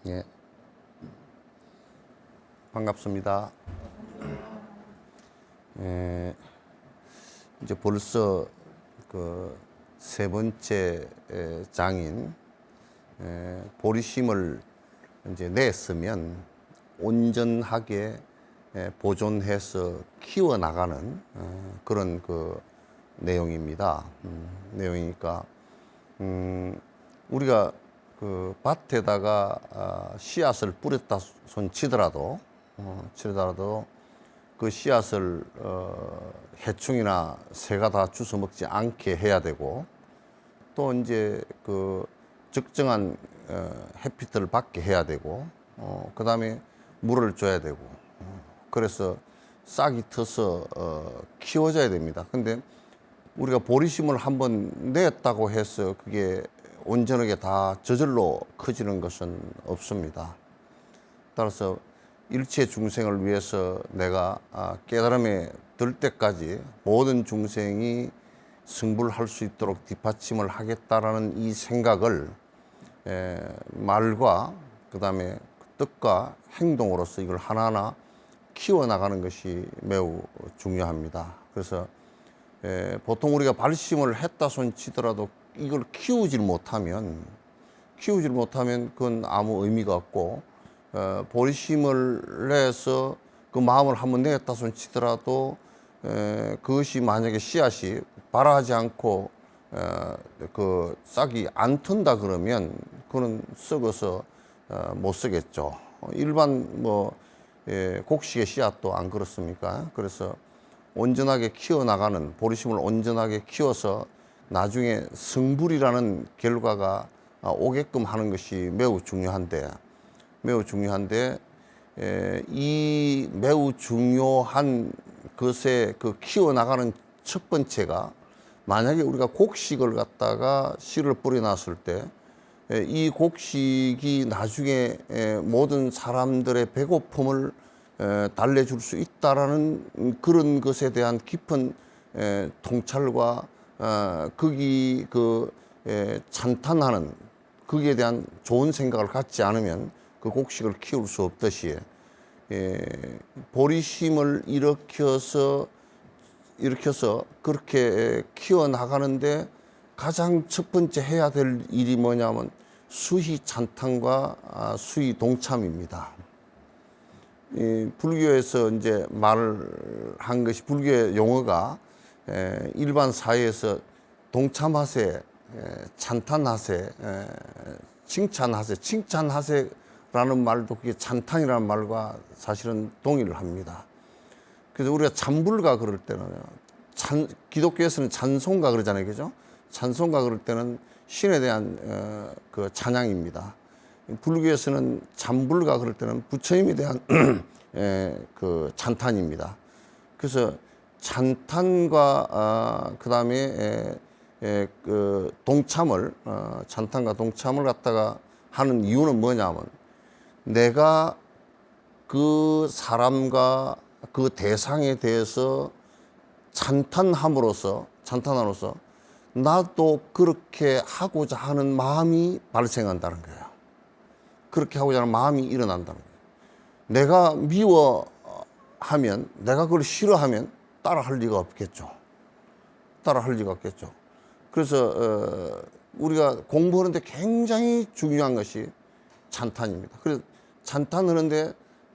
예, 반갑습니다. 예, 이제 벌써 그 세 번째 장인 보리심을 이제 냈으면 온전하게 보존해서 키워 나가는 그런 그 내용입니다. 내용이니까 우리가 그 밭에다가 씨앗을 뿌렸다 손 치더라도 그 씨앗을 해충이나 새가 다 주워 먹지 않게 해야 되고, 또 이제 그 적정한 햇빛을 받게 해야 되고, 그 다음에 물을 줘야 되고, 그래서 싹이 트서 키워져야 됩니다. 근데 우리가 보리심을 한번 냈다고 해서 그게 온전하게 다 저절로 커지는 것은 없습니다. 따라서 일체 중생을 위해서 내가 깨달음에 들 때까지 모든 중생이 승불할 수 있도록 뒷받침을 하겠다라는 이 생각을 말과 그 다음에 뜻과 행동으로서 이걸 하나하나 키워나가는 것이 매우 중요합니다. 그래서 보통 우리가 발심을 했다 손 치더라도 이걸 키우질 못하면 그건 아무 의미가 없고, 보리심을 내서 그 마음을 한번 내었다 손 치더라도 그것이 만약에 씨앗이 발아하지 않고 그 싹이 안 튼다 그러면 그거는 썩어서 못 쓰겠죠. 일반 곡식의 씨앗도 안 그렇습니까? 그래서 온전하게 키워나가는, 보리심을 온전하게 키워서 나중에 성불이라는 결과가 오게끔 하는 것이 매우 중요한데 이 매우 중요한 것에 그 키워나가는 첫 번째가, 만약에 우리가 곡식을 갖다가 씨를 뿌려놨을 때 이 곡식이 나중에 모든 사람들의 배고픔을 달래줄 수 있다라는 그런 것에 대한 깊은 통찰과 거기 찬탄하는 거기에 대한 좋은 생각을 갖지 않으면 그 곡식을 키울 수 없듯이, 보리심을 일으켜서 그렇게 키워나가는데 가장 첫 번째 해야 될 일이 뭐냐면 수희 찬탄과 수희 동참입니다. 불교에서 이제 말을 한 것이, 불교의 용어가 일반 사회에서 동참하세, 찬탄하세, 칭찬하세라는 말도 그게 찬탄이라는 말과 사실은 동의를 합니다. 그래서 우리가 찬불가 그럴 때는, 기독교에서는 찬송가 그러잖아요, 그죠? 찬송가 그럴 때는 신에 대한 그 찬양입니다. 불교에서는 찬불가 그럴 때는 부처님에 대한 그 찬탄입니다. 그래서 찬탄과 그 다음에 그 동참을, 찬탄과 동참을 갖다가 하는 이유는 뭐냐면, 내가 그 사람과 그 대상에 대해서 찬탄함으로써 나도 그렇게 하고자 하는 마음이 발생한다는 거예요. 그렇게 하고자 하는 마음이 일어난다는 거예요. 내가 미워하면, 내가 그걸 싫어하면 따라할 리가 없겠죠. 그래서 우리가 공부하는데 굉장히 중요한 것이 찬탄입니다. 그래서 찬탄하는데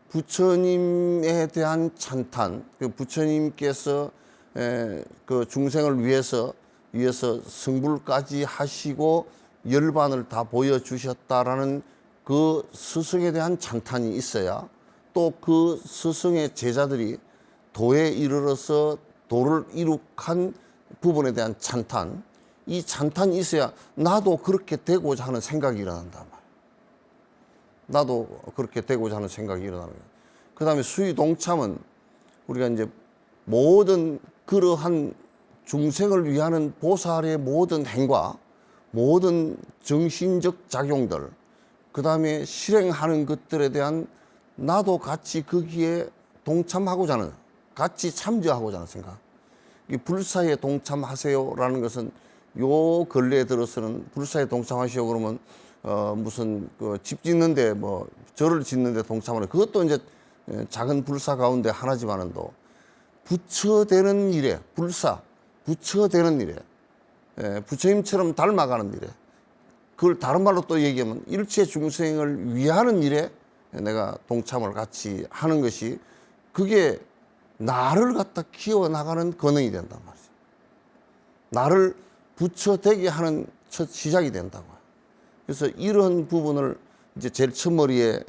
부처님에 대한 찬탄, 그 부처님께서 그 중생을 위해서 성불까지 하시고 열반을 다 보여주셨다라는 그 스승에 대한 찬탄이 있어야, 또 그 스승의 제자들이 도에 이르러서 도를 이룩한 부분에 대한 찬탄, 이 찬탄이 있어야 나도 그렇게 되고자 하는 생각이 일어난단 말이에요. 나도 그렇게 되고자 하는 생각이 일어나는 거예요. 그 다음에 수의 동참은 우리가 이제 모든 그러한 중생을 위하는 보살의 모든 행과 모든 정신적 작용들, 그 다음에 실행하는 것들에 대한 나도 같이 거기에 동참하고자 하는, 같이 참여하고자 하는 생각. 이 불사에 동참하세요라는 것은 요 근래에 들어서는 불사에 동참하시오 그러면 무슨 그 집 짓는데 뭐 절을 짓는데 동참하는 그것도 이제 작은 불사 가운데 하나지만은도 부처되는 일에 부처되는 일에 부처님처럼 닮아가는 일에 그걸 다른 말로 또 얘기하면 일체 중생을 위하는 일에 내가 동참을 같이 하는 것이 그게 나를 갖다 키워나가는 권능이 된단 말이죠. 나를 부처되게 하는 첫 시작이 된다고. 그래서 이런 부분을 이제 제일 첫머리에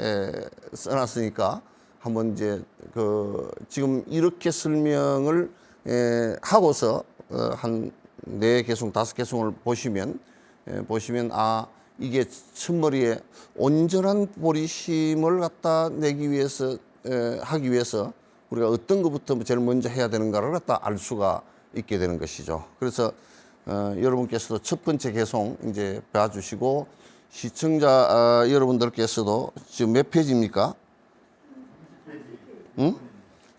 써놨으니까 한번 이제 그 지금 이렇게 설명을 하고서 한 4개송, 5개송을 보시면 아 이게 첫머리에 온전한 보리심을 갖다 내기 위해서 하기 위해서 우리가 어떤 것부터 제일 먼저 해야 되는가를 갖다 알 수가 있게 되는 것이죠. 그래서 여러분께서도 첫 번째 개송 이제 봐주시고 시청자 여러분들께서도 지금 몇 페이지입니까?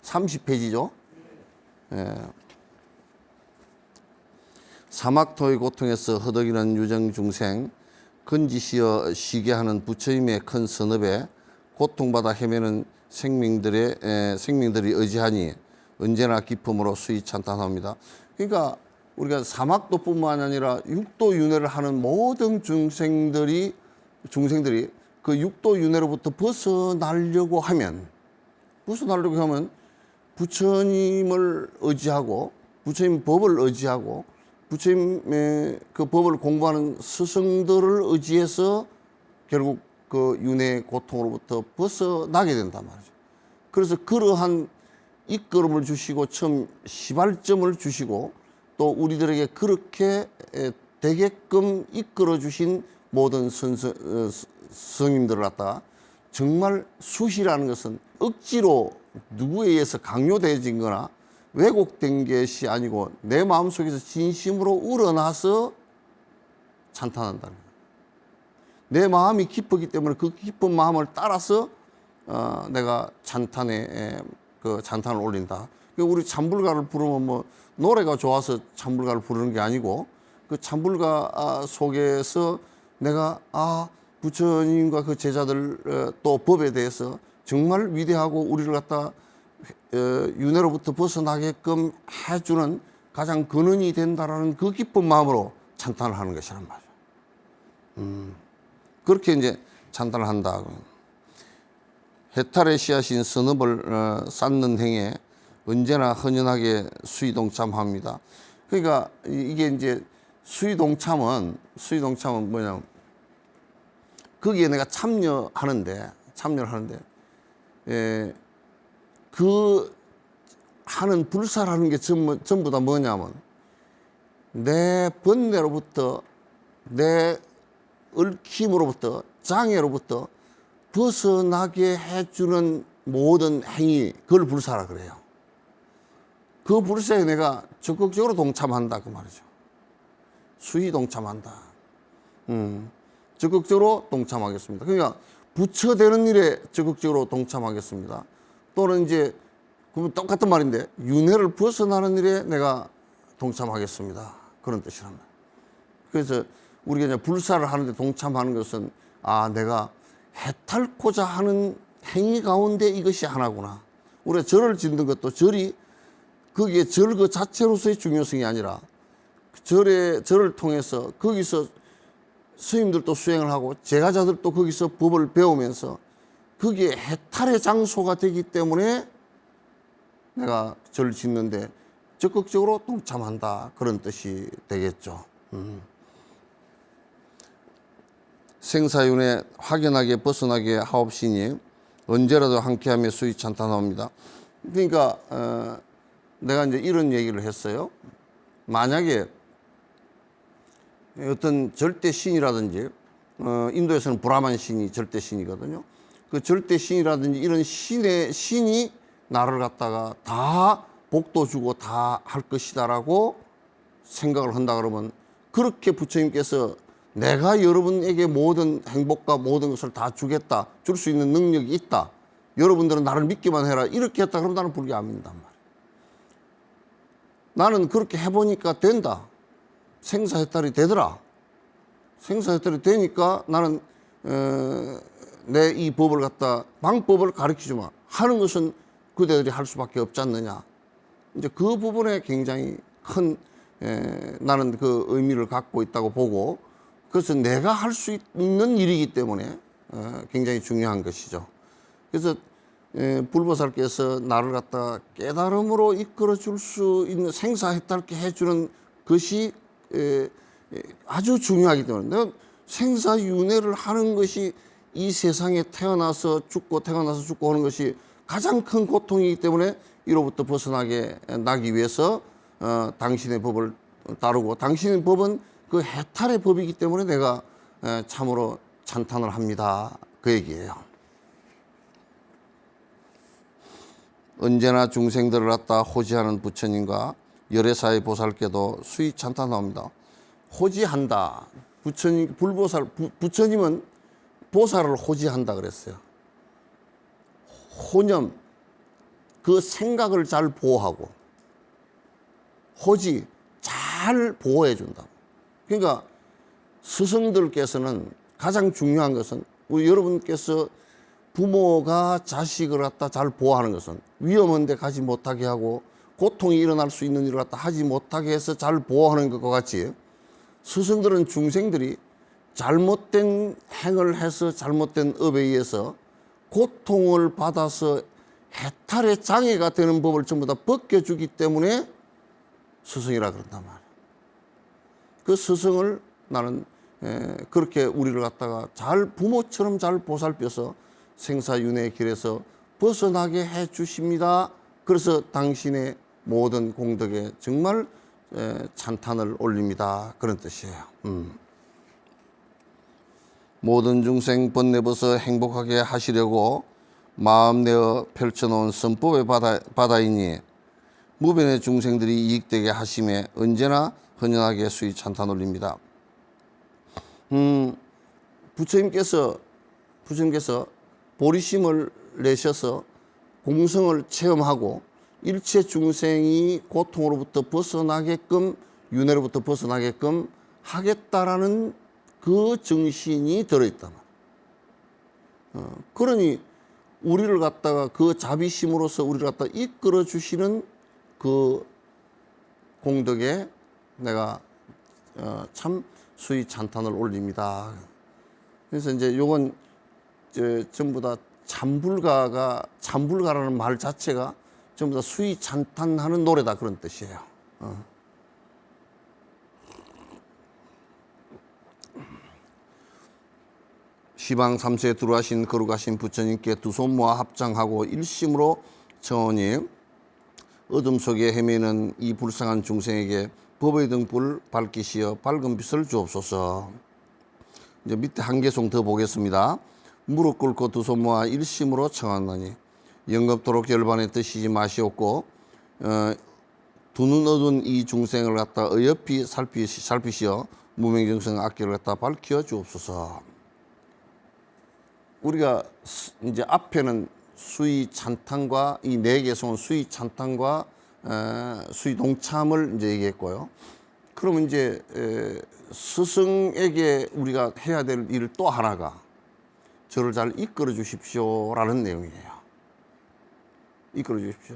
30페이지죠. 예. 사막토의 고통에서 허덕이는 유정 중생 건지시어 쉬게 하는 부처님의 큰 선업에 고통받아 헤매는 생명들이 의지하니 언제나 기쁨으로 수위 찬탄합니다. 그러니까 우리가 사막도뿐만 아니라 육도 윤회를 하는 모든 중생들이 그 육도 윤회로부터 벗어나려고 하면 부처님을 의지하고 부처님 법을 의지하고 부처님의 그 법을 공부하는 스승들을 의지해서 결국 그 윤회의 고통으로부터 벗어나게 된단 말이죠. 그래서 그러한 이끌음을 주시고 처음 시발점을 주시고 또 우리들에게 그렇게 되게끔 이끌어 주신 모든 스님들을 갖다가 정말 수시라는 것은 억지로 누구에 의해서 강요되어진 거나 왜곡된 것이 아니고 내 마음속에서 진심으로 우러나서 찬탄한다는 거예요. 내 마음이 기쁘기 때문에 그 기쁜 마음을 따라서 내가 찬탄을 올린다. 우리 찬불가를 부르면 뭐 노래가 좋아서 찬불가를 부르는 게 아니고 그 찬불가 속에서 내가 부처님과 그 제자들 또 법에 대해서 정말 위대하고 우리를 갖다 윤회로부터 벗어나게끔 해주는 가장 근원이 된다라는 그 기쁜 마음으로 찬탄을 하는 것이란 말이죠. 그렇게 이제 찬탄을 한다. 해탈의 씨앗인 선업을 쌓는 행에 언제나 헌연하게 수의동참합니다. 그러니까 이게 이제 수의동참은 뭐냐면 거기에 내가 참여를 하는데 그 하는 불사라는 게 전부 다 뭐냐면 내 번뇌로부터 내 얽힘으로부터 장애로부터 벗어나게 해주는 모든 행위 그걸 불사라 그래요. 그 불사에 내가 적극적으로 동참한다 그 말이죠. 수의 동참한다. 적극적으로 동참하겠습니다. 그러니까 부처되는 일에 적극적으로 동참하겠습니다. 또는 이제 그러면 똑같은 말인데 윤회를 벗어나는 일에 내가 동참하겠습니다. 그런 뜻이란 말이에요. 그래서 우리가 이제 불사를 하는데 동참하는 것은 내가 해탈코자 하는 행위 가운데 이것이 하나구나. 우리가 절을 짓는 것도 거기에 절 그 자체로서의 중요성이 아니라 절을 통해서 거기서 스님들도 수행을 하고 제가자들도 거기서 법을 배우면서 거기에 해탈의 장소가 되기 때문에 내가 절을 짓는데 적극적으로 동참한다. 그런 뜻이 되겠죠. 생사윤회 확연하게 벗어나게 하옵시니 언제라도 함께하며 수위 찬탄합니다. 그러니까 내가 이제 이런 얘기를 했어요. 만약에 어떤 절대 신이라든지 인도에서는 브라만 신이 절대 신이거든요. 그 절대 신이라든지 이런 신이 나를 갖다가 다 복도 주고 다 할 것이다라고 생각을 한다 그러면 그렇게 부처님께서 내가 여러분에게 모든 행복과 모든 것을 다 주겠다, 줄 수 있는 능력이 있다, 여러분들은 나를 믿기만 해라 이렇게 했다 그러면 나는 불교 안 믿는단 말이야. 나는 그렇게 해보니까 된다. 생사해탈이 되더라. 생사해탈이 되니까 나는 내 이 법을 갖다 방법을 가르치지마 하는 것은 그대들이 할 수밖에 없지 않느냐. 이제 그 부분에 굉장히 큰 나는 그 의미를 갖고 있다고 보고, 그래서 내가 할 수 있는 일이기 때문에 굉장히 중요한 것이죠. 그래서 불보살께서 나를 갖다 깨달음으로 이끌어 줄 수 있는 생사해탈케 해주는 것이 아주 중요하기 때문에, 내가 생사윤회를 하는 것이 이 세상에 태어나서 죽고 태어나서 죽고 하는 것이 가장 큰 고통이기 때문에 이로부터 벗어나게 나기 위해서 당신의 법을 따르고, 당신의 법은 그 해탈의 법이기 때문에 내가 참으로 찬탄을 합니다. 그 얘기예요. 언제나 중생들을 갖다 호지하는 부처님과 열애사의 보살께도 수위 찬탄합니다. 호지한다. 부처님, 부처님은 보살을 호지한다 그랬어요. 호념, 그 생각을 잘 보호하고, 호지, 잘 보호해 준다. 그러니까 스승들께서는 가장 중요한 것은, 우리 여러분께서 부모가 자식을 갖다 잘 보호하는 것은 위험한 데 가지 못하게 하고 고통이 일어날 수 있는 일을 갖다 하지 못하게 해서 잘 보호하는 것과 같이, 스승들은 중생들이 잘못된 행을 해서 잘못된 업에 의해서 고통을 받아서 해탈의 장애가 되는 법을 전부 다 벗겨주기 때문에 스승이라 그런단 말이에요. 그 스승을 나는 그렇게 우리를 갖다가 잘 부모처럼 잘 보살펴서 생사윤회의 길에서 벗어나게 해 주십니다. 그래서 당신의 모든 공덕에 정말 찬탄을 올립니다. 그런 뜻이에요. 모든 중생 번뇌벗어 행복하게 하시려고 마음 내어 펼쳐놓은 선법의 바다이니 무변의 중생들이 이익되게 하심에 언제나 헌연하게 수위 찬탄 올립니다. 부처님께서 보리심을 내셔서 공성을 체험하고 일체 중생이 고통으로부터 벗어나게끔, 윤회로부터 벗어나게끔 하겠다라는 그 정신이 들어있다. 그러니 우리를 갖다가 그 자비심으로서 우리를 갖다 이끌어 주시는 그 공덕에 내가 참 수위 찬탄을 올립니다. 그래서 이제 요건 전부 다 참불가라는 말 자체가 전부 다 수위 찬탄하는 노래다, 그런 뜻이에요. 시방 3세에 들어가신 거룩하신 부처님께 두 손 모아 합장하고 일심으로 청하오니 어둠 속에 헤매는 이 불쌍한 중생에게 법의 등불 밝히시어 밝은 빛을 주옵소서. 이제 밑에 한 개송 더 보겠습니다. 무릎 꿇고 두 손 모아 일심으로 청하노니 영겁토록 열반에 드시지 마시옵고 두 눈 어두운 이 중생을 갖다 어여삐 살피시어 무명정성 악기를 갖다 밝혀 주옵소서. 우리가 이제 앞에는 수위 찬탄과 이 네 개송은 수위 찬탄과 수위 동참을 이제 얘기했고요. 그러면 이제 스승에게 우리가 해야 될 일 또 하나가 저를 잘 이끌어 주십시오라는 내용이에요. 이끌어 주십시오.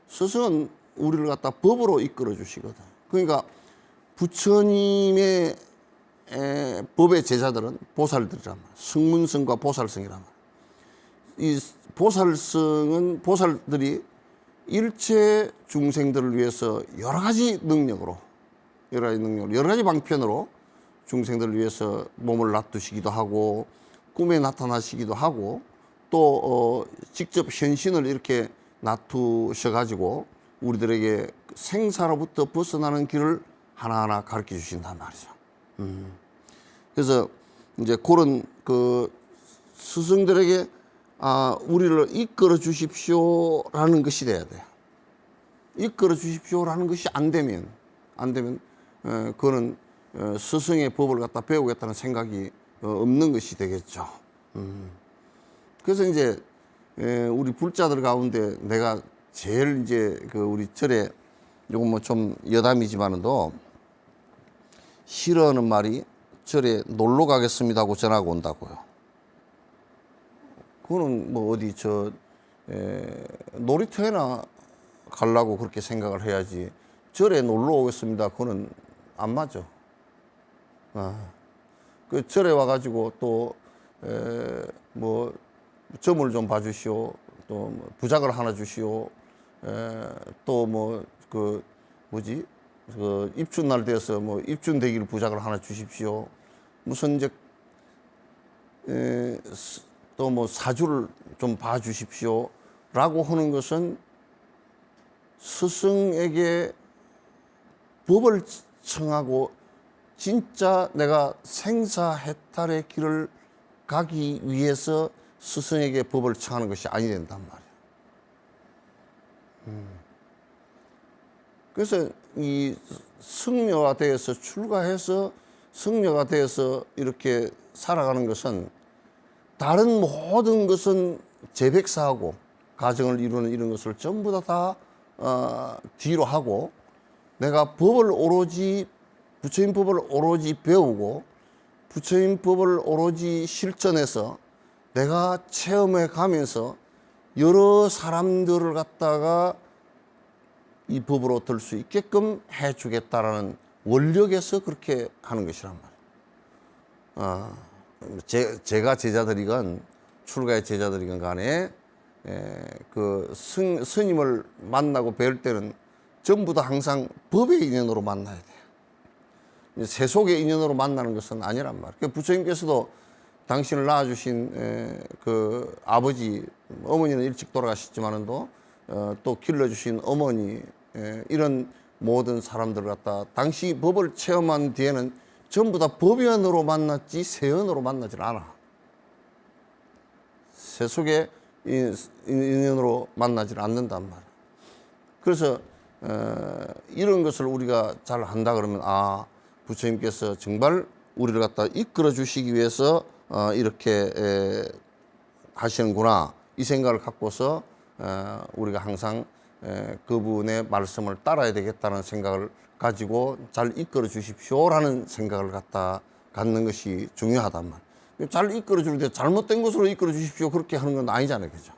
스승은 우리를 갖다 법으로 이끌어 주시거든. 그러니까 부처님의 법의 제자들은 보살들이란 말이야. 승문성과 보살성이란 말이야. 이 보살성은 보살들이 일체 중생들을 위해서 여러 가지 능력으로, 여러 가지 방편으로 중생들을 위해서 몸을 놔두시기도 하고 꿈에 나타나시기도 하고 또 직접 현신을 이렇게 놔두셔가지고 우리들에게 생사로부터 벗어나는 길을 하나하나 가르쳐 주신단 말이죠. 그래서 이제 그런 그 스승들에게 우리를 이끌어 주십시오라는 것이 돼야 돼요. 이끌어 주십시오라는 것이 안 되면 그거는 스승의 법을 갖다 배우겠다는 생각이 없는 것이 되겠죠. 그래서 이제 우리 불자들 가운데 내가 제일 이제 그 우리 절에 요건 뭐 좀 여담이지만도 싫어하는 말이 절에 놀러 가겠습니다 하고 전화가 온다고요. 그거는 뭐 어디 놀이터에나 가려고 그렇게 생각을 해야지 절에 놀러 오겠습니다. 그거는 안 맞아. 그 절에 와가지고 또 뭐 점을 좀 봐주시오. 또 뭐 부작을 하나 주시오. 또 뭐 그 뭐지 그 입춘 날 되어서 뭐 입춘 대기를 부작을 하나 주십시오. 무슨 이제 또 뭐 사주를 좀 봐주십시오. 라고 하는 것은 스승에게 법을 청하고 진짜 내가 생사해탈의 길을 가기 위해서 스승에게 법을 청하는 것이 아니 된단 말이야. 그래서 이 승려가 되어서 출가해서 승려가 되어서 이렇게 살아가는 것은 다른 모든 것은 재백사하고 가정을 이루는 이런 것을 전부 다 뒤로 하고 내가 법을 오로지 부처님 법을 오로지 배우고 부처님 법을 오로지 실천해서 내가 체험해 가면서 여러 사람들을 갖다가 이 법으로 들 수 있게끔 해 주겠다라는 원력에서 그렇게 하는 것이란 말이에요. 제가 제자들이건 출가의 제자들이건 간에 그 스님을 만나고 뵐 때는 전부 다 항상 법의 인연으로 만나야 돼요. 세속의 인연으로 만나는 것은 아니란 말이에요. 그러니까 부처님께서도 당신을 낳아주신 그 아버지, 어머니는 일찍 돌아가셨지만은도 또 길러주신 어머니, 이런 모든 사람들을 갖다 당시 법을 체험한 뒤에는 전부 다 법연으로 만났지 세연으로 만나질 않아. 세속의 인연으로 만나질 않는단 말이야. 그래서 이런 것을 우리가 잘 한다 그러면 부처님께서 정말 우리를 갖다 이끌어 주시기 위해서 이렇게 하시는구나 이 생각을 갖고서 우리가 항상 그분의 말씀을 따라야 되겠다는 생각을 가지고 잘 이끌어 주십시오라는 생각을 갖는 것이 중요하단 말이에요. 잘 이끌어 주는데 잘못된 것으로 이끌어 주십시오 그렇게 하는 건 아니잖아요, 그죠?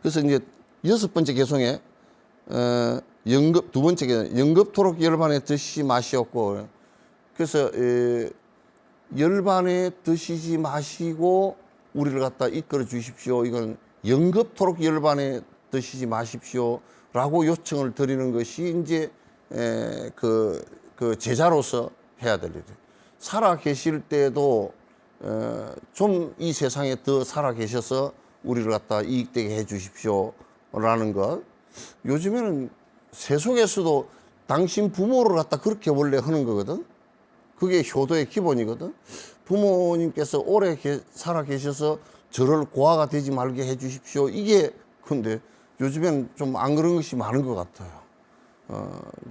그래서 이제 6번째 개송에 두 번째 개송 영급토록 열반에 드시지 마시옵고, 그래서 열반에 드시지 마시고 우리를 갖다 이끌어 주십시오. 이건 영급토록 열반에 드시지 마십시오라고 요청을 드리는 것이 이제 그 제자로서 해야 될 일이에요. 살아 계실 때도 좀 이 세상에 더 살아 계셔서 우리를 갖다 이익되게 해 주십시오라는 것. 요즘에는 세속에서도 당신 부모를 갖다 그렇게 원래 하는 거거든. 그게 효도의 기본이거든. 부모님께서 오래 살아 계셔서 저를 고아가 되지 말게 해 주십시오. 이게 근데 요즘엔 좀 안 그런 것이 많은 것 같아요.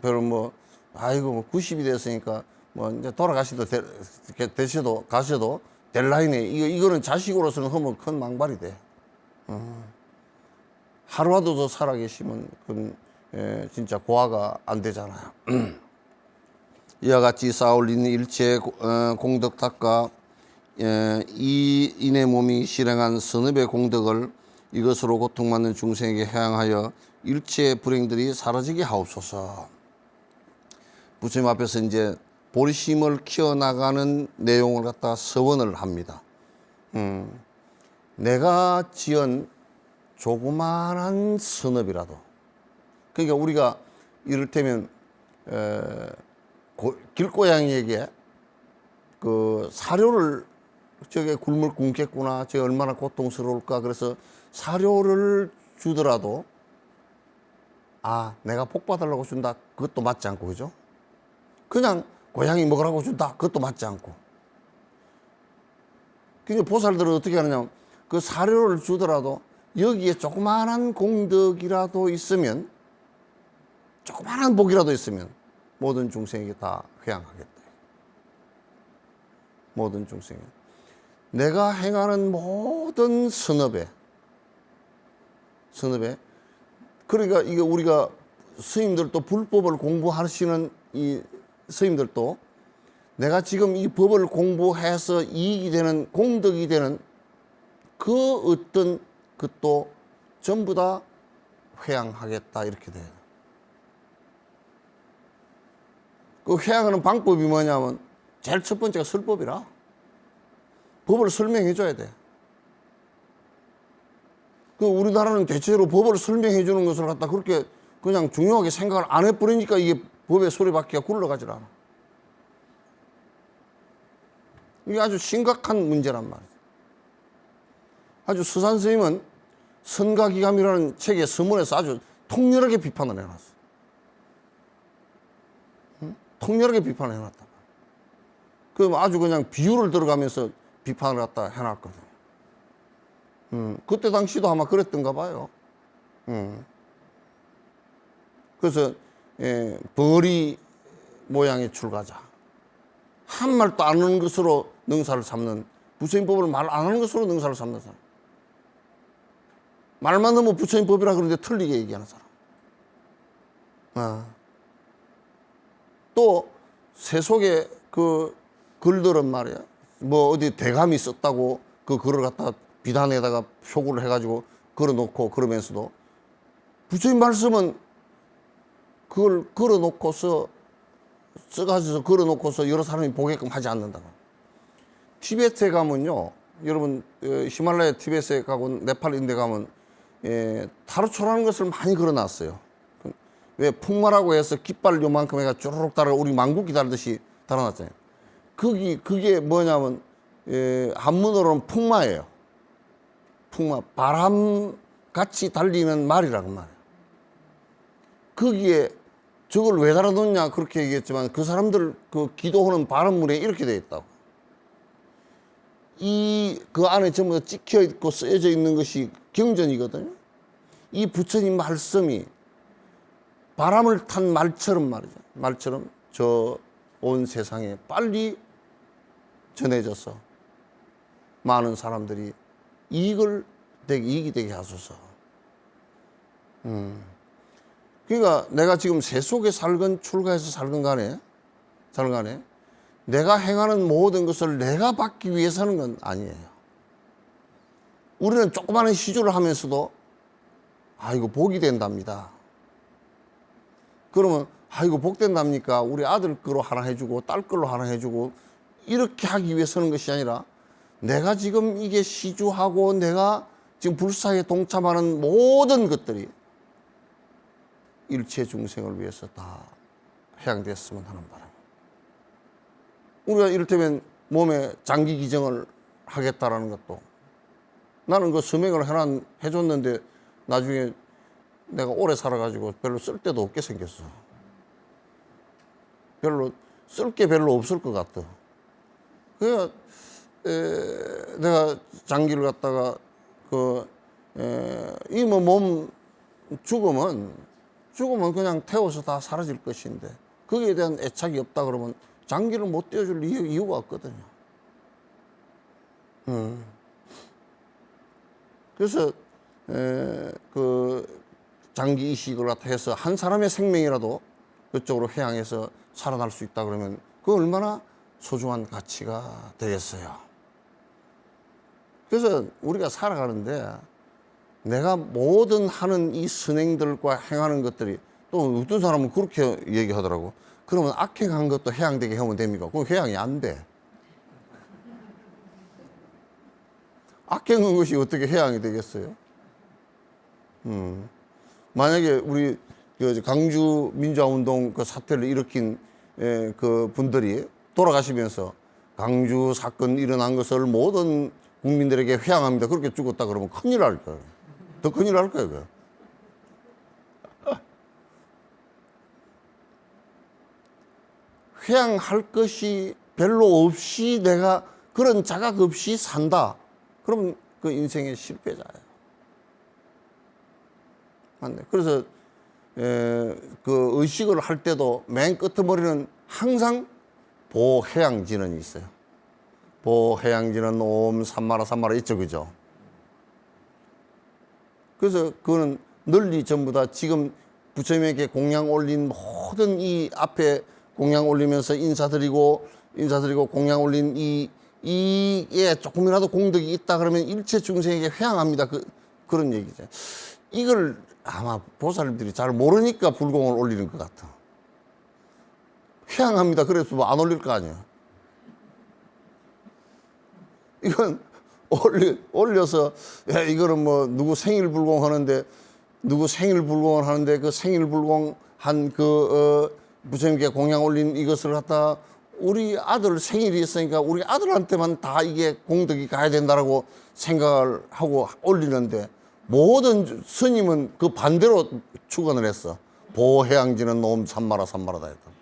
별로 뭐 아이고 90이 됐으니까 뭐 이제 가셔도 될 나이네. 이거는 자식으로서는 하면 큰 망발이 돼. 하루라도 더 살아 계시면 그건 진짜 고아가 안 되잖아요. 이와 같이 쌓올린 일체 공덕 닦아 이 인의 몸이 실행한 선업의 공덕을 이것으로 고통받는 중생에게 해양하여 일체 불행들이 사라지게 하옵소서. 부처님 앞에서 이제 보리심을 키워나가는 내용을 갖다 서원을 합니다. 내가 지은 조그마한 선업이라도, 그러니까 우리가 이를테면 길고양이에게 그 사료를 저게 굶을 굶겠구나, 저게 얼마나 고통스러울까, 그래서 사료를 주더라도 내가 복 받으려고 준다, 그것도 맞지 않고, 그죠? 그냥 고양이 먹으라고 준다, 그것도 맞지 않고. 그러니까 보살들은 어떻게 하느냐, 그 사료를 주더라도 여기에 조그마한 공덕이라도 있으면, 조그마한 복이라도 있으면 모든 중생에게 다 회양하겠다. 모든 중생에 내가 행하는 모든 선업에 그러니까 이게 우리가 스님들도 불법을 공부하시는 이 스님들도 내가 지금 이 법을 공부해서 이익이 되는, 공덕이 되는 그 어떤 것도 전부 다 회양하겠다 이렇게 돼요. 그 회양하는 방법이 뭐냐면 제일 첫 번째가 설법이라. 법을 설명해 줘야 돼. 그 우리나라는 대체로 법을 설명해 주는 것을 갖다 그렇게 그냥 중요하게 생각을 안 해버리니까 이게 법의 소리바퀴가 굴러가질 않아. 이게 아주 심각한 문제란 말이죠. 아주 서산 선생님은 선가기감이라는 책의 서문에서 아주 통렬하게 비판을 해놨어. 응? 통렬하게 비판을 해놨다. 그 아주 그냥 비유를 들어가면서 비판을 갖다 해놨거든. 그때 당시도 아마 그랬던가 봐요. 그래서 벌이 모양의 출가자, 한 말도 안 하는 것으로 능사를 삼는, 부처님 법을 말 안 하는 것으로 능사를 삼는 사람, 말만 하면 부처님 법이라 그러는데 틀리게 얘기하는 사람. 또 세속에 그 글들은 말이야, 뭐 어디 대감이 썼다고 그 글을 갖다가 비단에다가 표구를 해가지고 걸어놓고 그러면서도 부처님 말씀은 그걸 걸어놓고서 써가지고 걸어놓고서 여러 사람이 보게끔 하지 않는다고. 티베트에 가면요, 여러분 히말라야 티베트에 가고 네팔 인데 가면 타르초라는 것을 많이 걸어놨어요. 왜 풍마라고 해서 깃발 요만큼 해가 쭈르륵 달아 우리 망국 기다리듯이 달아놨잖아요. 그게 뭐냐면 한문어로는 풍마예요. 풍마, 바람같이 달리는 말이라고 말이에요. 거기에 저걸 왜 달아놓냐 그렇게 얘기했지만 그 사람들 그 기도하는 발음문에 이렇게 되어 있다고. 그 안에 전부 다 찍혀 있고 쓰여져 있는 것이 경전이거든요. 이 부처님 말씀이 바람을 탄 말처럼 말이죠. 말처럼 저 온 세상에 빨리 전해져서 많은 사람들이 이익이 되게 하소서. 그러니까 내가 지금 세속에 살건 출가해서 살건 간에 내가 행하는 모든 것을 내가 받기 위해서 하는 건 아니에요. 우리는 조그마한 시주를 하면서도 이거 복이 된답니다. 그러면 이거 복 된답니까? 우리 아들 거로 하나 해주고 딸 걸로 하나 해주고 이렇게 하기 위해서 하는 것이 아니라 내가 지금 이게 시주하고 내가 지금 불사에 동참하는 모든 것들이 일체 중생을 위해서 다 해양됐으면 하는 바람. 우리가 이를테면 몸에 장기 기증을 하겠다라는 것도 나는 그 서명을 해줬는데 나중에 내가 오래 살아가지고 별로 쓸 데도 없게 생겼어. 쓸 게 별로 없을 것 같아. 그래서 내가 장기를 갖다가 이 뭐 몸 죽으면 그냥 태워서 다 사라질 것인데 거기에 대한 애착이 없다 그러면 장기를 못 떼어줄 이유가 없거든요. 그래서 그 장기 이식을 갖다 해서 한 사람의 생명이라도 그쪽으로 회양해서 살아날 수 있다 그러면 그 얼마나 소중한 가치가 되겠어요. 그래서 우리가 살아가는데 내가 모든 하는 이 선행들과 행하는 것들이 또 어떤 사람은 그렇게 얘기하더라고. 그러면 악행한 것도 회양되게 하면 됩니까? 그건 회양이 안 돼. 악행한 것이 어떻게 회양이 되겠어요? 만약에 우리 강주 민주화운동 그 사태를 일으킨 그 분들이 돌아가시면서 강주 사건 일어난 것을 모든 국민들에게 회양합니다. 그렇게 죽었다 그러면 큰일 날 거예요. 더 큰일 날 거예요. 회양할 것이 별로 없이 내가 그런 자각 없이 산다. 그러면 그 인생의 실패자예요. 맞네. 그래서 그 의식을 할 때도 맨 끝머리는 항상 보해양진언이 있어요. 보해양진언 옴 삼마라 삼마라 있죠, 그죠? 그래서 그거는 널리 전부 다 지금 부처님에게 공양 올린 모든 이 앞에 공양 올리면서 인사드리고 인사드리고 공양 올린 이에 조금이라도 공덕이 있다 그러면 일체 중생에게 회양합니다. 그런 얘기죠. 이걸 아마 보살님들이 잘 모르니까 불공을 올리는 것 같아. 회양합니다. 그래서 뭐 안 올릴 거 아니야. 이건 올려서, 야, 이거는 뭐 누구 생일 불공하는데, 누구 생일 불공을 하는데 그 생일 불공한 부처님께 공양 올린 이것을 갖다 우리 아들 생일이 있으니까 우리 아들한테만 다 이게 공덕이 가야 된다라고 생각을 하고 올리는데, 모든 스님은 그 반대로 축원을 했어. 보해양지는 노음 산마라다 했다.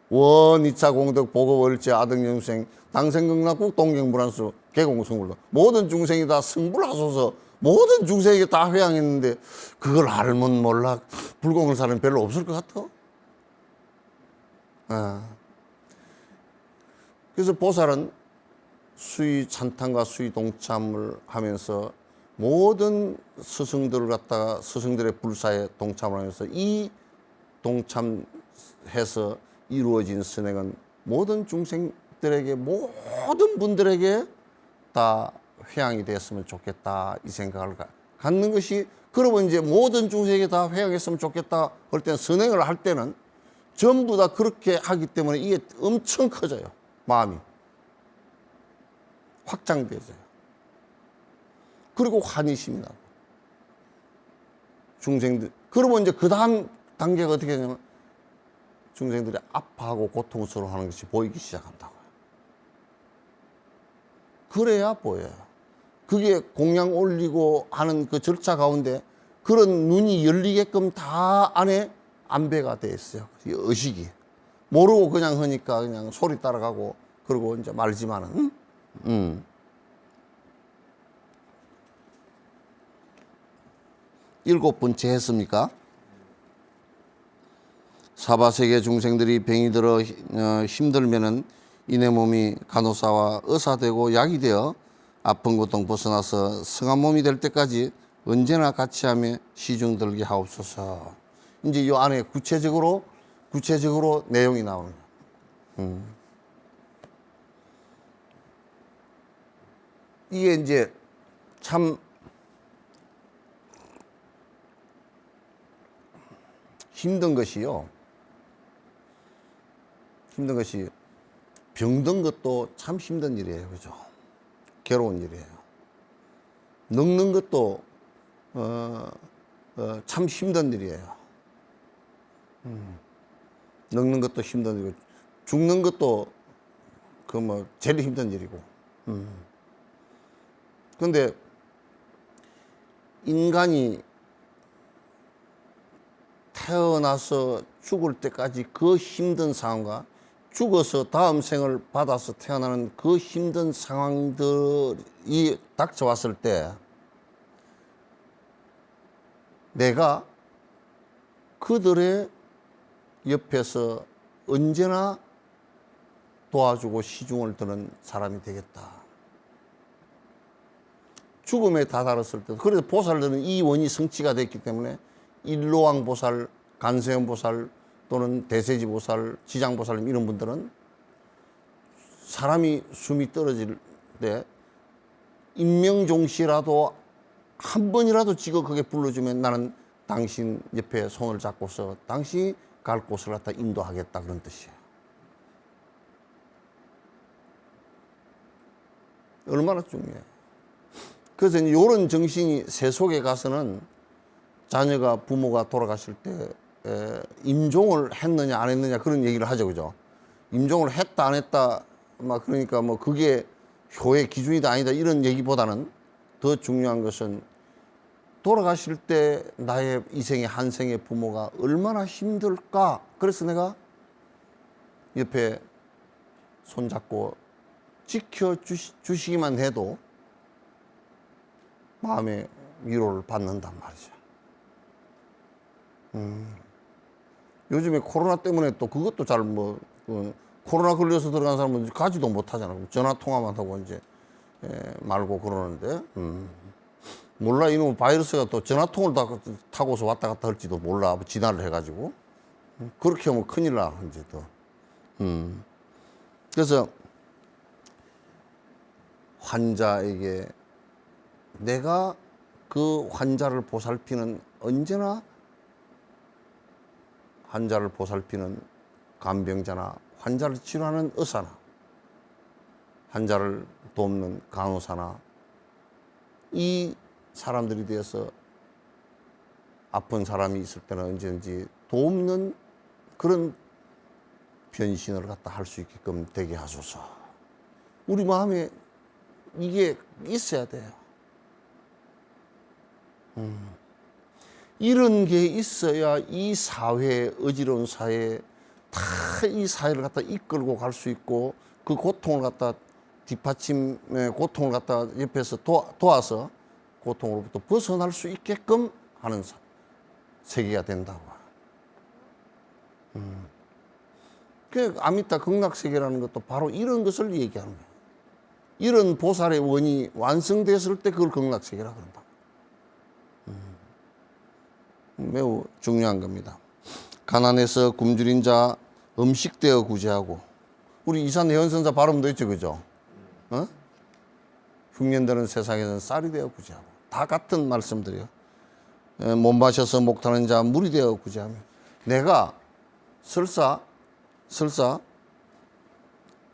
원 2차 공덕 보급월제 아등영생 당생극락국 동경불안수 개공승불도 모든 중생이 다 승불하소서. 모든 중생에게 다 회양했는데 그걸 알면 몰라 불공을 사는 별로 없을 것 같아. 그래서 보살은 수의 찬탄과 수의 동참을 하면서 모든 스승들을 갖다가 스승들의 불사에 동참을 하면서 이 동참해서 이루어진 선행은 모든 중생들에게, 모든 분들에게 다 회양이 됐으면 좋겠다, 이 생각을 갖는 것이, 그러면 이제 모든 중생에게 다 회양했으면 좋겠다 할 때는, 선행을 할 때는 전부 다 그렇게 하기 때문에 이게 엄청 커져요. 마음이 확장되죠. 그리고 환희심이 나고 중생들, 그러면 이제 그 다음 단계가 어떻게 되냐면 중생들이 아파하고 고통스러워하는 것이 보이기 시작한다고요. 그래야 보여요. 그게 공양 올리고 하는 그 절차 가운데 그런 눈이 열리게끔 다 안에 안배가 돼 있어요. 의식이. 모르고 그냥 하니까 그냥 소리 따라가고 그러고 이제 말지만은. 일곱 번째 했습니까? 사바세계 중생들이 병이 들어 힘들면은 이내 몸이 간호사와 의사되고 약이 되어 아픈 고통 벗어나서 성한 몸이 될 때까지 언제나 같이 하며 시중 들게 하옵소서. 이제 이 안에 구체적으로 내용이 나오는 거예요. 이게 이제 참 힘든 것이요. 힘든 것이 병든 것도 참 힘든 일이에요. 그죠? 괴로운 일이에요. 늙는 것도 참 힘든 일이에요. 늙는 것도 힘든 일이고 죽는 것도 그 뭐 제일 힘든 일이고. 그런데 인간이 태어나서 죽을 때까지 그 힘든 상황과 죽어서 다음 생을 받아서 태어나는 그 힘든 상황들이 닥쳐왔을 때 내가 그들의 옆에서 언제나 도와주고 시중을 드는 사람이 되겠다. 죽음에 다다랐을 때, 그래서 보살들은 이 원이 성취가 됐기 때문에 일로왕 보살, 간세음 보살 또는 대세지 보살, 지장 보살님 이런 분들은 사람이 숨이 떨어질 때 임명종시라도 한 번이라도 지극하게 불러주면 나는 당신 옆에 손을 잡고서 당신이 갈 곳을 갖다 인도하겠다, 그런 뜻이에요. 얼마나 중요해요. 그래서 이런 정신이 세속에 가서는 자녀가, 부모가 돌아가실 때 임종을 했느냐 안 했느냐 그런 얘기를 하죠. 그죠? 임종을 했다 안 했다 막 그러니까 뭐 그게 효의 기준이다 아니다 이런 얘기보다는 더 중요한 것은 돌아가실 때 나의 이생의 한 생의 부모가 얼마나 힘들까. 그래서 내가 옆에 손잡고 지켜주시기만 해도 마음의 위로를 받는단 말이죠. 요즘에 코로나 때문에 또 그것도 잘 코로나 걸려서 들어간 사람은 가지도 못하잖아요. 전화 통화만 하고 이제 말고 그러는데 몰라, 이놈 바이러스가 또 전화통을 타고서 왔다 갔다 할지도 몰라. 진화를 해가지고 그렇게 하면 큰일 나. 이제 또 그래서 환자에게 내가 그 환자를 보살피는, 언제나 환자를 보살피는 간병자나 환자를 치료하는 의사나 환자를 돕는 간호사나 이 사람들이 되어서 아픈 사람이 있을 때는 언제든지 돕는 그런 변신을 갖다 할 수 있게끔 되게 하소서. 우리 마음에 이게 있어야 돼요. 이런 게 있어야 이 사회, 어지러운 사회, 다 이 사회를 갖다 이끌고 갈 수 있고, 그 고통을 갖다 뒷받침, 고통을 갖다 옆에서 도와서 고통으로부터 벗어날 수 있게끔 하는 세계가 된다고. 그 아미타 극락세계라는 것도 바로 이런 것을 얘기하는 거예요. 이런 보살의 원이 완성됐을 때 그걸 극락세계라 그런다. 매우 중요한 겁니다. 가난해서 굶주린 자 음식되어 구제하고, 우리 이산 해원선사 발음도 있죠, 그죠? 흉년되는 세상에는 쌀이 되어 구제하고, 다 같은 말씀들이요. 못 마셔서 목타는 자 물이 되어 구제하며, 내가 설사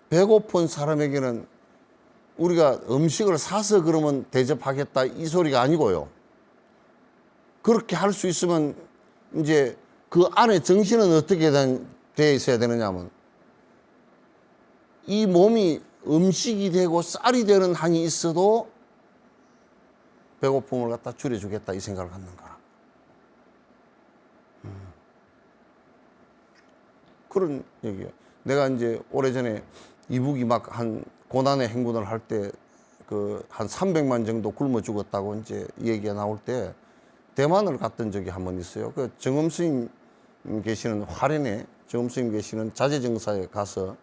배고픈 사람에게는 우리가 음식을 사서 그러면 대접하겠다 이 소리가 아니고요. 그렇게 할 수 있으면 이제 그 안에 정신은 어떻게 되어 있어야 되느냐 하면, 이 몸이 음식이 되고 쌀이 되는 한이 있어도 배고픔을 갖다 줄여주겠다 이 생각을 갖는 거야. 그런 얘기예요. 내가 이제 오래전에 이북이 막 한 고난의 행군을 할 때 그 한 300만 정도 굶어 죽었다고 이제 얘기가 나올 때 대만을 갔던 적이 한 번 있어요. 그 정엄 스님 계시는 화련에 정엄 스님 계시는 자재정사에 가서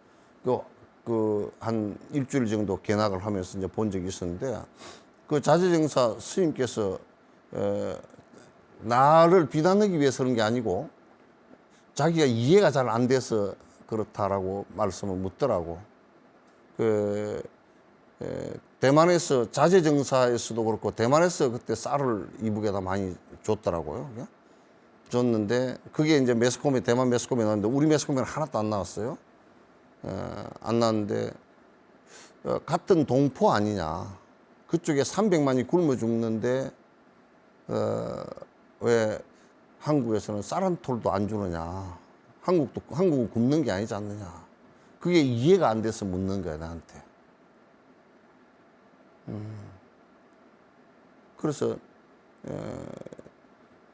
그 한 일주일 정도 견학을 하면서 이제 본 적이 있었는데, 그 자재정사 스님께서 나를 비난하기 위해서 그런 게 아니고 자기가 이해가 잘 안 돼서 그렇다라고 말씀을 묻더라고. 대만에서 자재정사에서도 그렇고 대만에서 그때 쌀을 이북에다 많이 줬더라고요. 줬는데 그게 이제 매스컴에, 대만 매스컴에 나왔는데 우리 매스컴에는 하나도 안 나왔어요. 안 나왔는데 같은 동포 아니냐. 그쪽에 300만이 굶어 죽는데 왜 한국에서는 쌀 한 톨도 안 주느냐. 한국은 굶는 게 아니지 않느냐. 그게 이해가 안 돼서 묻는 거야, 나한테. 그래서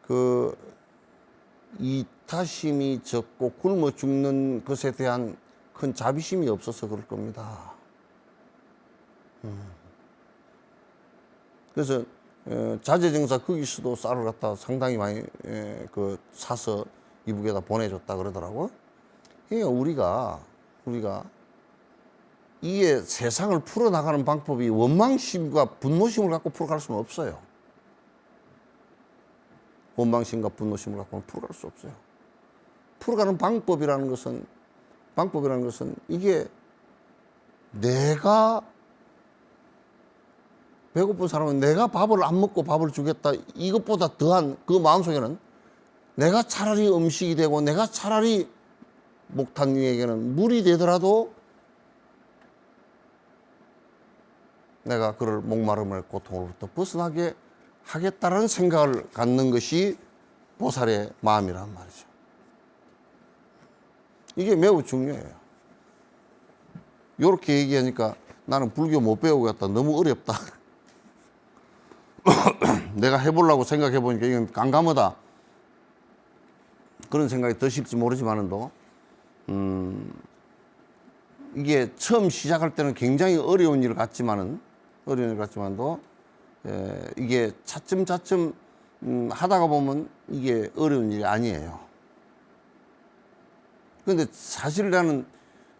그 이타심이 적고 굶어 죽는 것에 대한 큰 자비심이 없어서 그럴 겁니다. 그래서 자재정사 거기서도 쌀을 갖다 상당히 많이 그 사서 이북에다 보내줬다 그러더라고요. 그러니까 우리가 이게 세상을 풀어나가는 방법이 원망심과 분노심을 갖고 풀어갈 수는 없어요. 원망심과 분노심을 갖고는 풀어갈 수 없어요. 풀어가는 방법이라는 것은 이게 내가 배고픈 사람은 내가 밥을 안 먹고 밥을 주겠다 이것보다 더한 그 마음속에는 내가 차라리 음식이 되고 내가 차라리 목탄이에게는 물이 되더라도 내가 그를 목마름의 고통으로부터 벗어나게 하겠다라는 생각을 갖는 것이 보살의 마음이란 말이죠. 이게 매우 중요해요. 이렇게 얘기하니까 나는 불교 못 배우겠다. 너무 어렵다. 내가 해보려고 생각해 보니까 이건 깜깜하다. 그런 생각이 드실지 모르지만도 이게 처음 시작할 때는 굉장히 어려운 일 같지만도 이게 차츰차츰 하다가 보면 이게 어려운 일이 아니에요. 그런데 사실 나는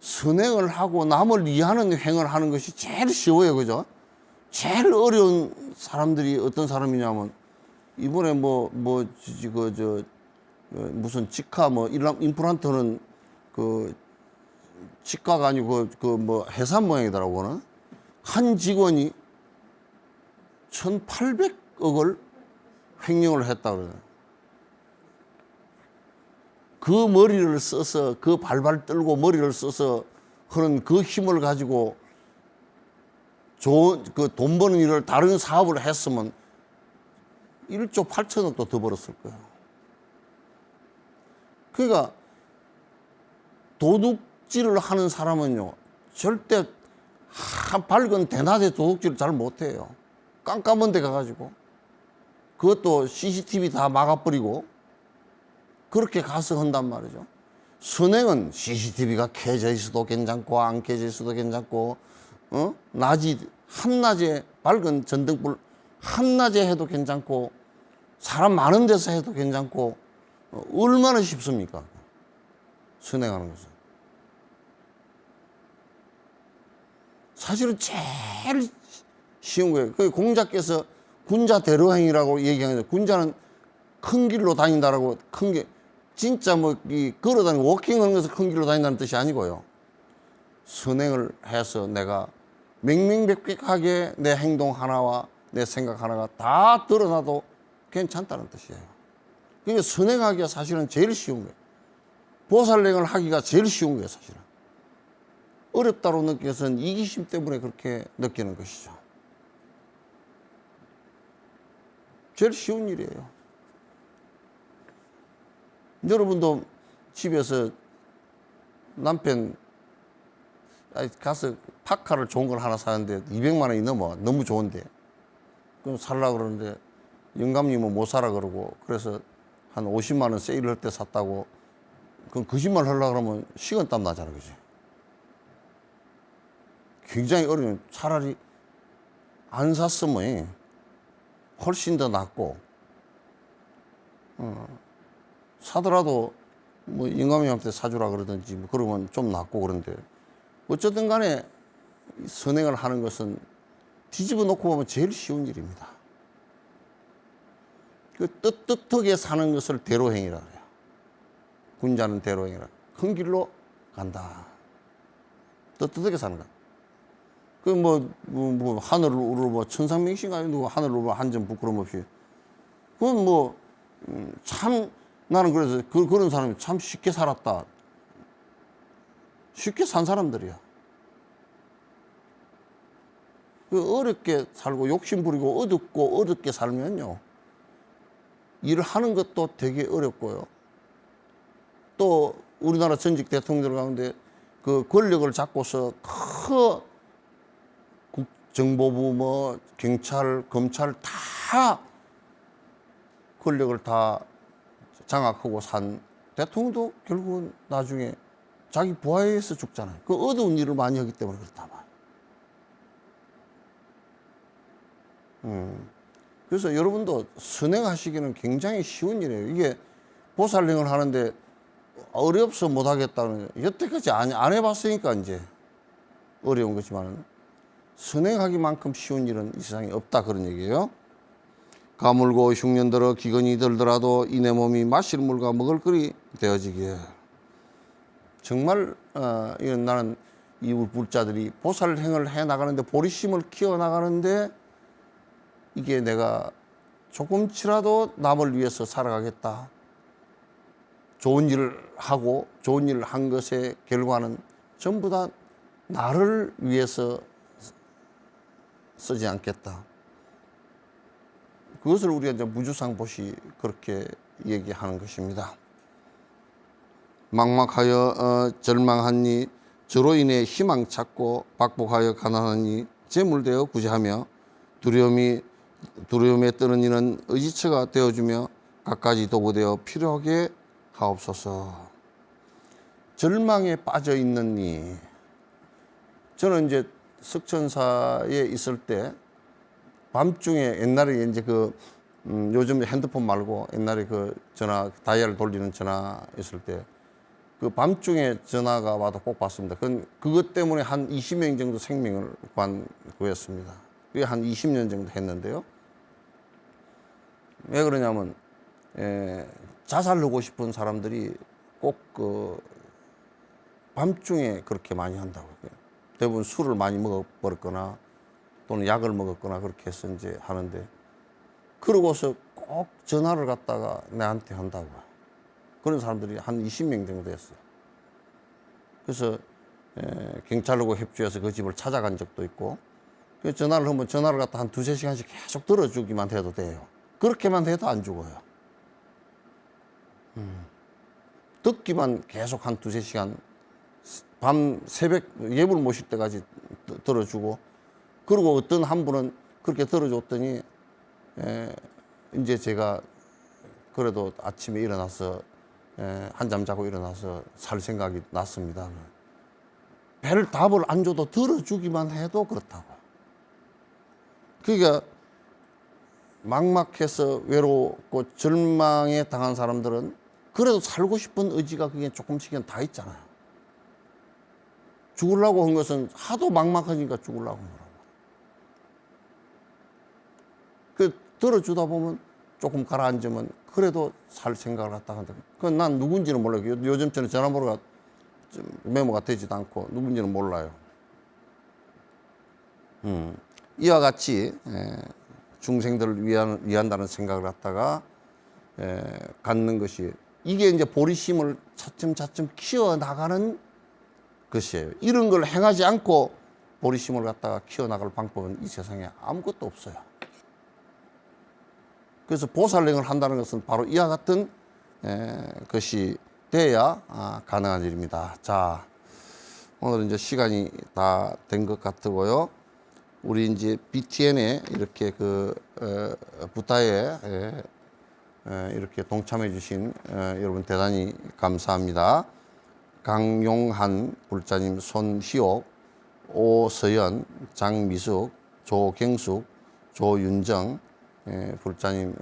선행을 하고 남을 이해하는 행을 하는 것이 제일 쉬워요, 그죠? 제일 어려운 사람들이 어떤 사람이냐면 이번에 무슨 직화 임플란트는 그 치과가 아니고 그 뭐 해산 모양이더라고는. 한 직원이 1,800억을 횡령을 했다 그러네. 그 머리를 써서 그 발발 떨고 머리를 써서 하는 그 힘을 가지고 좋은 그 돈 버는 일을 다른 사업을 했으면 1조 8천억도 더 벌었을 거예요. 그러니까 도둑질을 하는 사람은요 절대 한 밝은 대낮에 도둑질을 잘 못해요. 깜깜한 데 가가지고 그것도 CCTV 다 막아버리고 그렇게 가서 한단 말이죠. 선행은 CCTV가 켜져 있어도 괜찮고 안 켜져 있어도 괜찮고 낮이 한낮에 밝은 전등불 한낮에 해도 괜찮고 사람 많은 데서 해도 괜찮고 얼마나 쉽습니까? 선행하는 것은. 사실은 제일 쉬운 거예요. 그 공자께서 군자 대로행이라고 얘기하는데 군자는 큰 길로 다닌다라고 큰 게 진짜 뭐 이 걸어 다니고 워킹하는 것을 큰 길로 다닌다는 뜻이 아니고요. 선행을 해서 내가 명명백백하게 내 행동 하나와 내 생각 하나가 다 드러나도 괜찮다는 뜻이에요. 그러니까 선행하기가 사실은 제일 쉬운 거예요. 보살행을 하기가 제일 쉬운 거예요, 사실은. 어렵다고 느끼는 것은 이기심 때문에 그렇게 느끼는 것이죠. 제일 쉬운 일이에요. 여러분도 집에서 남편 가서 파카를 좋은 걸 하나 사는데 200만 원이 넘어. 너무 좋은데. 그럼 살라고 그러는데 영감님은 못 사라 그러고 그래서 한 50만 원 세일할 때 샀다고 그럼 거짓말 하려고 그러면 식은땀 나잖아, 그지? 굉장히 어려운, 차라리 안 샀으면 훨씬 더 낫고, 사더라도 뭐 영감님한테 사주라 그러든지 뭐 그러면 좀 낫고 그런데 어쨌든 간에 선행을 하는 것은 뒤집어 놓고 보면 제일 쉬운 일입니다. 그 떳떳하게 사는 것을 대로행이라 그래요. 군자는 대로행이라. 큰 길로 간다. 떳떳하게 사는 거야. 그 뭐 하늘을 우러 뭐 천상명신가 누구 하늘을 우러 한 점 부끄럼 없이. 그건 뭐 참 나는 그래서 그런 사람이 참 쉽게 살았다. 쉽게 산 사람들이야. 그 어렵게 살고 욕심 부리고 어둡게 살면요. 일을 하는 것도 되게 어렵고요. 또 우리나라 전직 대통령들 가운데 그 권력을 잡고서 정보부 뭐 경찰 검찰 다 권력을 다 장악하고 산 대통령도 결국은 나중에 자기 부하에 의해서 죽잖아요. 그 어두운 일을 많이 하기 때문에 그렇다 말. 그래서 여러분도 선행하시기는 굉장히 쉬운 일이에요. 이게 보살행을 하는데 어렵서 못하겠다는, 여태까지 안 해봤으니까 이제 어려운 거지만 선행하기만큼 쉬운 일은 이 세상에 없다, 그런 얘기예요. 가물고 흉년 들어 기근이 들더라도 이내 몸이 마실 물과 먹을 거리 되어지기에. 정말 이건 나는 이웃 불자들이 보살행을 해 나가는데 보리심을 키워 나가는데 이게 내가 조금치라도 남을 위해서 살아가겠다. 좋은 일을 하고 좋은 일을 한 것의 결과는 전부 다 나를 위해서 쓰지 않겠다. 그것을 우리가 이제 무주상보시 그렇게 얘기하는 것입니다. 막막하여 절망하니 저로 인해 희망 찾고 박복하여 가난하니 재물되어 구제하며 두려움에 떠는 이는 의지처가 되어주며 갖가지 도구되어 필요하게 하옵소서. 절망에 빠져 있는 이, 저는 이제 석천사에 있을 때 밤중에 옛날에 이제 요즘 핸드폰 말고 옛날에 그 전화 다이얼 돌리는 전화 있을 때 그 밤중에 전화가 와도 꼭 받습니다. 그것 때문에 한 20명 정도 생명을 구했습니다. 그게 한 20년 정도 했는데요. 왜 그러냐면 자살하고 싶은 사람들이 꼭 밤중에 그렇게 많이 한다고요. 대부분 술을 많이 먹어버렸거나 또는 약을 먹었거나 그렇게 해서 이제 하는데, 그러고서 꼭 전화를 갖다가 내한테 한다고요. 그런 사람들이 한 20명 정도 됐어요. 그래서 경찰하고 협조해서 그 집을 찾아간 적도 있고, 그 전화를 하면 전화를 갖다 한 두세 시간씩 계속 들어주기만 해도 돼요. 그렇게만 해도 안 죽어요. 듣기만 계속 한 두세 시간, 밤 새벽 예불 모실 때까지 들어주고, 그리고 어떤 한 분은 그렇게 들어줬더니 이제 제가 그래도 아침에 일어나서 한잠 자고 일어나서 살 생각이 났습니다. 별 답을 안 줘도 들어주기만 해도 그렇다고. 그러니까 막막해서 외롭고 절망에 당한 사람들은 그래도 살고 싶은 의지가 그게 조금씩은 다 있잖아요. 죽으려고 한 것은 하도 막막하니까 죽으려고 한 거라고. 그 들어주다 보면 조금 가라앉으면 그래도 살 생각을 갖다 한다. 그건 난 누군지는 몰라요. 요즘처럼 전화번호가 메모가 되지도 않고 누군지는 몰라요. 이와 같이 중생들을 위한다는 생각을 갖다가 갖는 것이, 이게 이제 보리심을 차츰차츰 키워나가는 것이에요. 이런 걸 행하지 않고 보리심을 갖다가 키워나갈 방법은 이 세상에 아무것도 없어요. 그래서 보살행을 한다는 것은 바로 이와 같은 것이 돼야 가능한 일입니다. 자, 오늘은 이제 시간이 다 된 것 같고요. 우리 이제 BTN에 이렇게 그 부타에 이렇게 동참해 주신 여러분 대단히 감사합니다. 강용한 불자님, 손희옥, 오서연, 장미숙, 조경숙, 조윤정 불자님,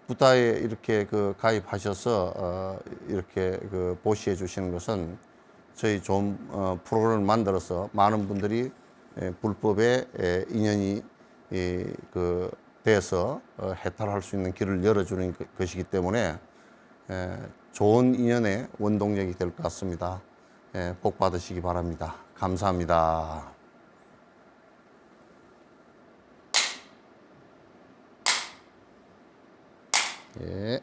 부타에 이렇게 그 가입하셔서 이렇게 그 보시해 주시는 것은 저희 좋은 프로그램을 만들어서 많은 분들이 불법에 인연이 그 돼서 해탈할 수 있는 길을 열어주는 것이기 때문에 좋은 인연의 원동력이 될 것 같습니다. 복 받으시기 바랍니다. 감사합니다. 예.